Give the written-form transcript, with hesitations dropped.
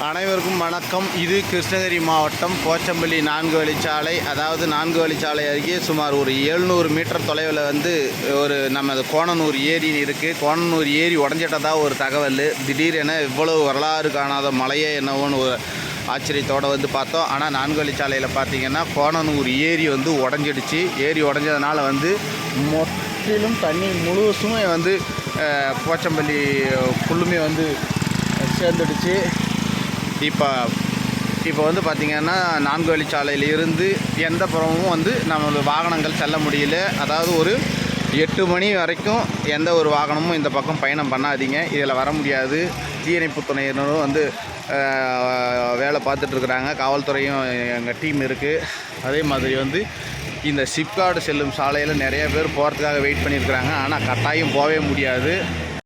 அனைவருக்கும் வணக்கம். இது கிருஷ்ணகிரி மாவட்டம் போச்சம்பள்ளி 4 வழிச்சாலை. அதாவது 4 வழிச்சாலை அருகே சுமார் ஒரு 700 மீட்டர் தொலைவில் ஒரு நமது கோணனூர் ஏரி இருக்குது. கோணனூர் ஏரி உடஞ்சிட்டதா ஒரு தகவல். திடீரென இவ்வளவு வரலாறு காணாத மலையே என்னவோன்னு ஒரு ஆச்சரியத்தோடு பார்த்தோம். ஆனால் 4 வழிச்சாலையில் பார்த்திங்கன்னா கோணனூர் ஏரி உடஞ்சிடுச்சு. ஏரி உடஞ்சதுனால முற்றிலும் தண்ணி முழுசுமே போச்சம்பள்ளி ஃபுல்லுமே சேர்ந்துடுச்சு. இப்போ பார்த்திங்கன்னா 4 வழிச்சாலையில் இருந்து எந்த புறமும் நம்ம வாகனங்கள் செல்ல முடியல. அதாவது ஒரு 8 மணி வரைக்கும் எந்த ஒரு வாகனமும் இந்த பக்கம் பயணம் பண்ணாதீங்க. இதில் வர முடியாது. தீயணைப்பு துறையினரும் வேலை பார்த்துட்ருக்குறாங்க. காவல்துறையும் எங்கள் டீம் இருக்குது. அதே மாதிரி இந்த சிப்காடு செல்லும் சாலையில் நிறைய பேர் போகிறதுக்காக வெயிட் பண்ணியிருக்கிறாங்க. ஆனால் கட்டாயம் போகவே முடியாது.